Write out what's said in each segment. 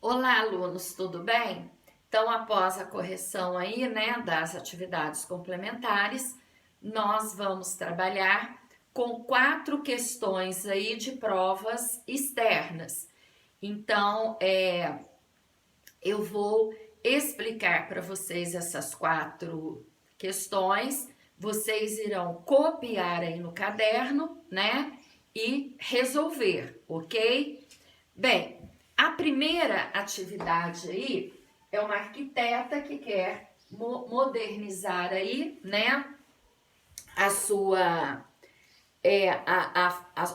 Olá, alunos, tudo bem? Então, após a correção aí, né, das atividades complementares, nós vamos trabalhar com 4 questões aí de provas externas. Então, eu vou explicar para vocês essas 4 questões. Vocês irão copiar aí no caderno, né, e resolver, ok? Bem, a primeira atividade aí é uma arquiteta que quer modernizar aí, né, a sua,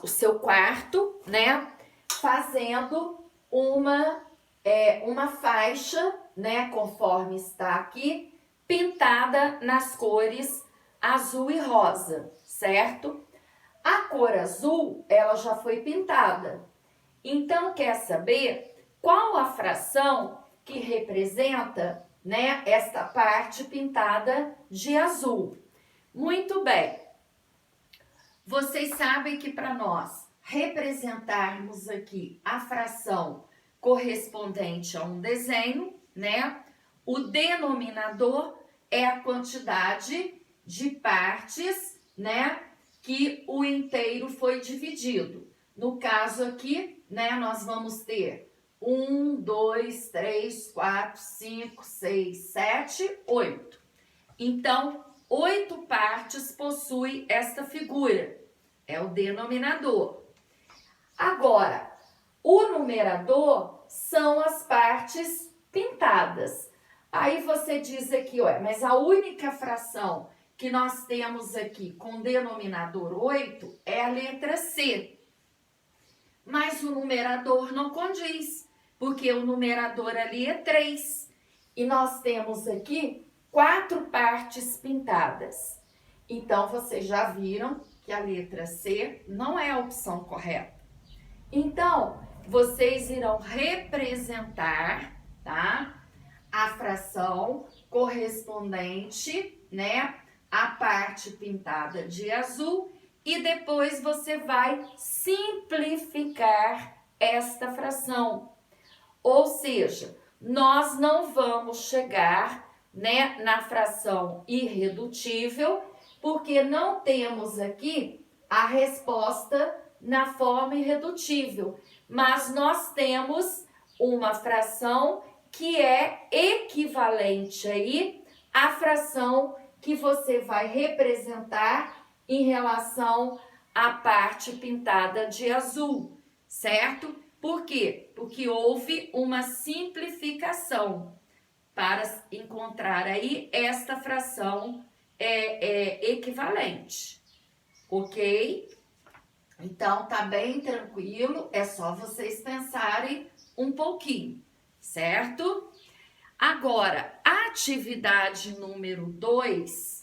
o seu quarto, né, fazendo uma faixa, né, conforme está aqui, pintada nas cores azul e rosa, certo? A cor azul, ela já foi pintada. Então, quer saber qual a fração que representa, né, esta parte pintada de azul? Muito bem. Vocês sabem que para nós representarmos aqui a fração correspondente a um desenho, né, o denominador é a quantidade de partes, né, que o inteiro foi dividido. No caso aqui, né, nós vamos ter 1, 2, 3, 4, 5, 6, 7, 8. Então, 8 partes possui esta figura. É o denominador. Agora, o numerador são as partes pintadas. Aí você diz aqui, ué, mas a única fração que nós temos aqui com denominador 8 é a letra C. Mas o numerador não condiz, porque o numerador ali é 3. E nós temos aqui 4 partes pintadas. Então, vocês já viram que a letra C não é a opção correta. Então, vocês irão representar, tá, a fração correspondente, né, à parte pintada de azul, e depois você vai simplificar esta fração. Ou seja, nós não vamos chegar, né, na fração irredutível, porque não temos aqui a resposta na forma irredutível, mas nós temos uma fração que é equivalente aí à fração que você vai representar em relação à parte pintada de azul, certo? Por quê? Porque houve uma simplificação para encontrar aí esta fração equivalente, ok? Então, tá bem tranquilo, é só vocês pensarem um pouquinho, certo? Agora, a atividade número 2,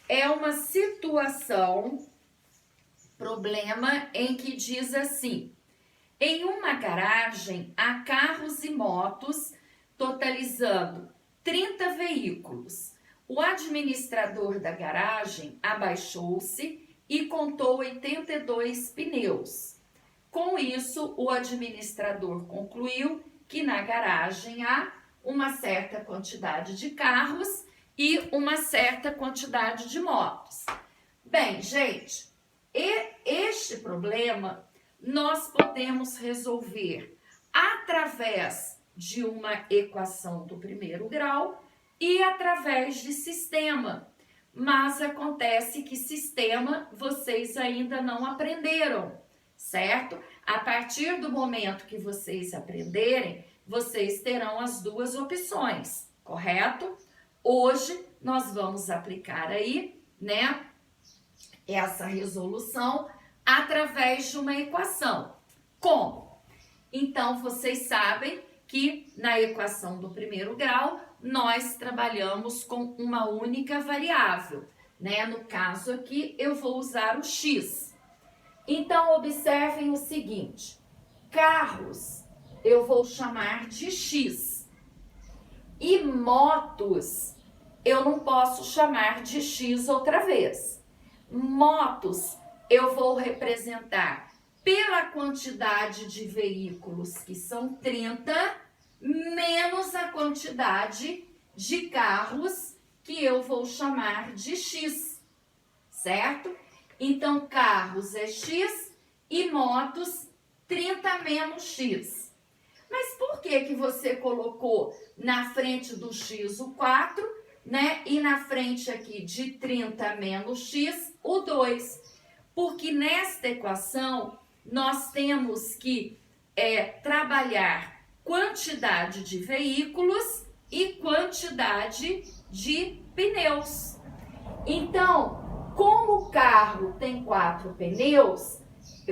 é uma situação, problema em que diz assim: em uma garagem há carros e motos, totalizando 30 veículos. O administrador da garagem abaixou-se e contou 82 pneus. Com isso, o administrador concluiu que na garagem há uma certa quantidade de carros e uma certa quantidade de motos. Bem, gente, este problema nós podemos resolver através de uma equação do primeiro grau e através de sistema. Mas acontece que sistema vocês ainda não aprenderam, certo? A partir do momento que vocês aprenderem, vocês terão as duas opções, correto? Hoje nós vamos aplicar aí, né, essa resolução através de uma equação. Como? Então, vocês sabem que na equação do primeiro grau, nós trabalhamos com uma única variável, né? No caso aqui, eu vou usar o x. Então, observem o seguinte: carros eu vou chamar de x. E motos eu não posso chamar de x outra vez. Motos eu vou representar pela quantidade de veículos, que são 30, menos a quantidade de carros, que eu vou chamar de X, certo? Então, carros é X e motos 30 menos X. Mas por que você colocou na frente do X o 4, né? E na frente aqui de 30 menos X o 2? Porque nesta equação nós temos que trabalhar quantidade de veículos e quantidade de pneus. Então, como o carro tem 4 pneus,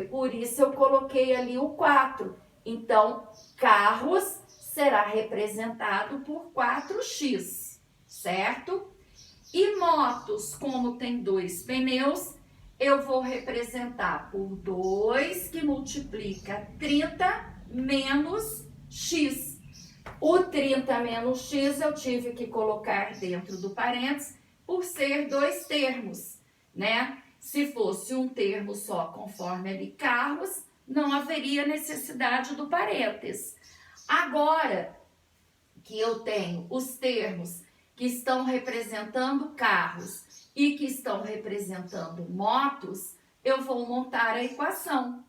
por isso eu coloquei ali o 4. Então, carros será representado por 4x, certo? E motos, como tem 2 pneus, eu vou representar por 2, que multiplica 30 menos x. O 30 menos x eu tive que colocar dentro do parênteses por ser 2 termos, né? Se fosse um termo só, conforme ali carros, não haveria necessidade do parênteses. Agora que eu tenho os termos que estão representando carros e que estão representando motos, eu vou montar a equação.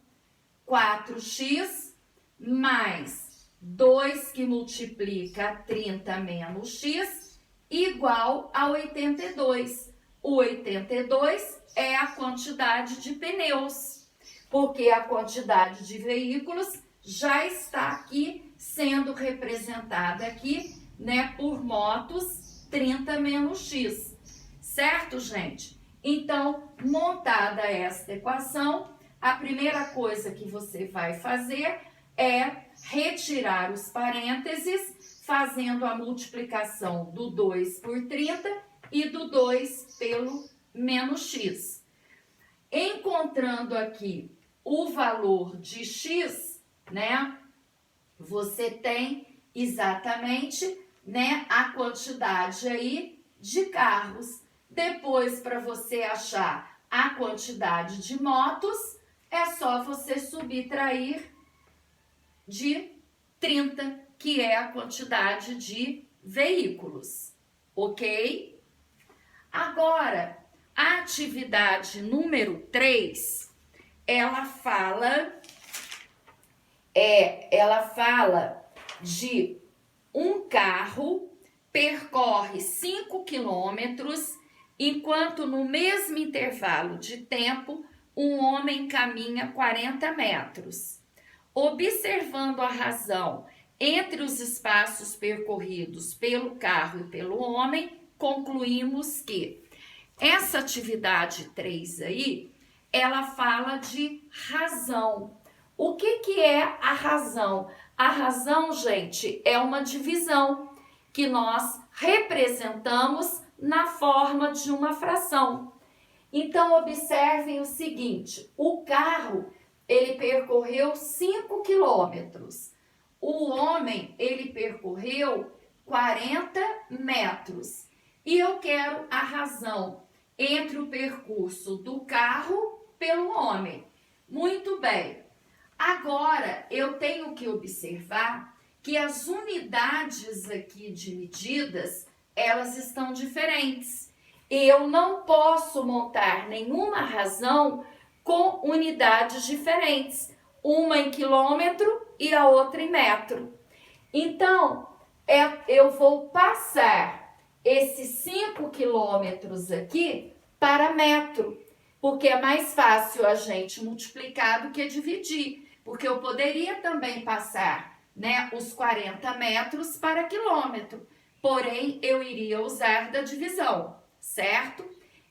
4x mais 2 que multiplica 30 menos x igual a 82. O 82 é a quantidade de pneus, porque a quantidade de veículos já está aqui sendo representada aqui, né, por motos 30 menos x. Certo, gente? Então, montada esta equação, a primeira coisa que você vai fazer é retirar os parênteses, fazendo a multiplicação do 2 por 30 e do 2 pelo menos x. Encontrando aqui o valor de x, né, você tem exatamente, né, a quantidade aí de carros. Depois, para você achar a quantidade de motos, é só você subtrair de 30, que é a quantidade de veículos, ok? Agora, a atividade número 3, ela fala de um carro percorre 5 quilômetros, enquanto no mesmo intervalo de tempo, um homem caminha 40 metros. Observando a razão entre os espaços percorridos pelo carro e pelo homem, concluímos que essa atividade 3 aí, ela fala de razão. O que é a razão? A razão, gente, é uma divisão que nós representamos na forma de uma fração. Então, observem o seguinte, o carro, ele percorreu 5 quilômetros. O homem, ele percorreu 40 metros. E eu quero a razão entre o percurso do carro pelo homem. Muito bem. Agora, eu tenho que observar que as unidades aqui de medidas, elas estão diferentes. Eu não posso montar nenhuma razão com unidades diferentes. Uma em quilômetro e a outra em metro. Então, eu vou passar esses 5 quilômetros aqui para metro, porque é mais fácil a gente multiplicar do que dividir, porque eu poderia também passar, né, os 40 metros para quilômetro, porém eu iria usar da divisão, certo?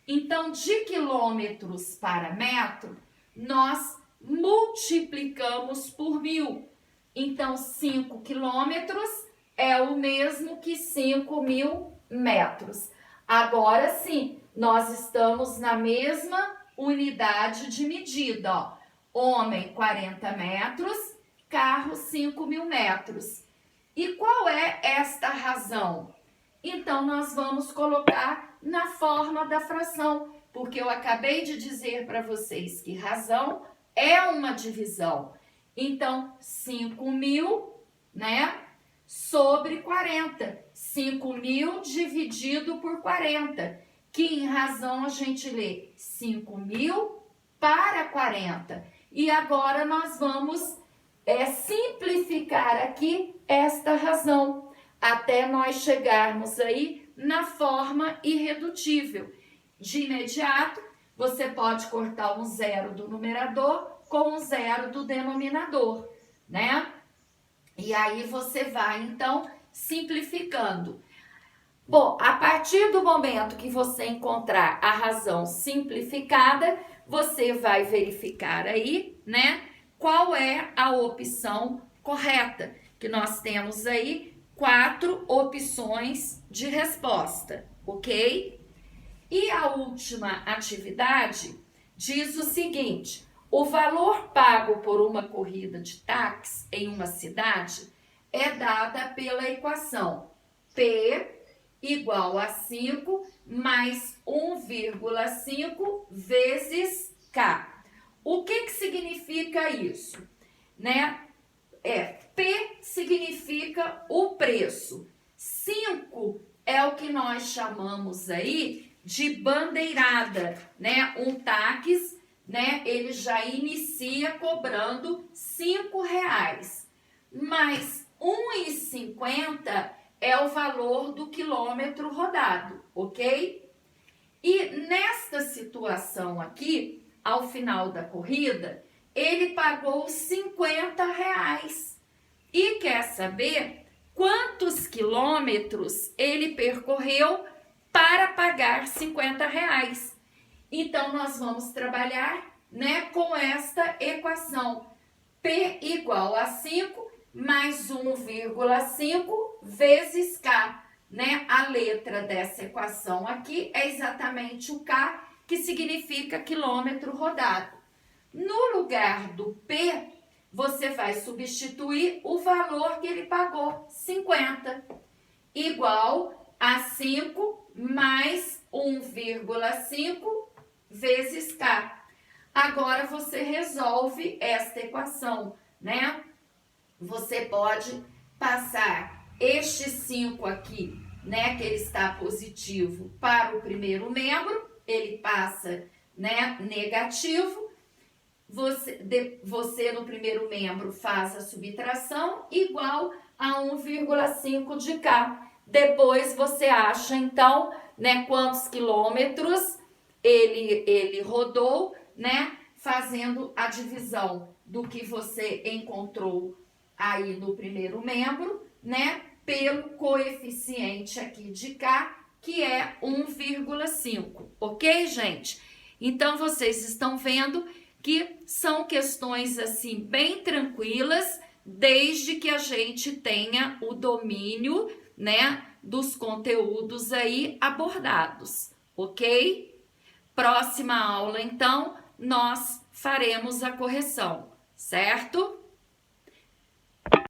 Então, de quilômetros para metro, nós multiplicamos por 1000. Então, 5 quilômetros é o mesmo que 5.000 metros. Agora sim, nós estamos na mesma unidade de medida, ó. Homem, 40 metros, carro, 5.000 metros. E qual é esta razão? Então, nós vamos colocar na forma da fração, porque eu acabei de dizer para vocês que razão é uma divisão. Então, 5.000, né, sobre 40. 5.000 dividido por 40, que em razão a gente lê 5.000 para 40. E agora nós vamos simplificar aqui esta razão, até nós chegarmos aí na forma irredutível. De imediato, você pode cortar um zero do numerador com um zero do denominador, né? E aí você vai, então, simplificando. Bom, a partir do momento que você encontrar a razão simplificada, você vai verificar aí, né, qual é a opção correta, que nós temos aí 4 opções de resposta, ok? E a última atividade diz o seguinte: o valor pago por uma corrida de táxi em uma cidade é dada pela equação P igual a 5 mais 1,5 vezes K. O que significa isso? Né? P significa o preço. 5 é o que nós chamamos aí de bandeirada, né? Um táxi, né? Ele já inicia cobrando R$5. Mas 1,50 é o valor do quilômetro rodado, ok? E nesta situação aqui, ao final da corrida, ele pagou R$50 e quer saber quantos quilômetros ele percorreu para pagar R$50. Então, nós vamos trabalhar, né, com esta equação. P igual a 5 mais 1,5 vezes K, né? A letra dessa equação aqui é exatamente o K, que significa quilômetro rodado. No lugar do P, você vai substituir o valor que ele pagou, 50, igual a 5 mais 1,5 vezes K. Agora você resolve esta equação, né? Você pode passar este 5 aqui, né, que ele está positivo, para o primeiro membro, ele passa, né, negativo. Você no primeiro membro faz a subtração igual a 1,5 de K. Depois você acha, então, né, quantos quilômetros ele rodou, né, fazendo a divisão do que você encontrou aí no primeiro membro, né, pelo coeficiente aqui de K, que é 1,5, ok, gente? Então, vocês estão vendo que são questões, assim, bem tranquilas, desde que a gente tenha o domínio, né, dos conteúdos aí abordados, ok? Próxima aula, então, nós faremos a correção, certo?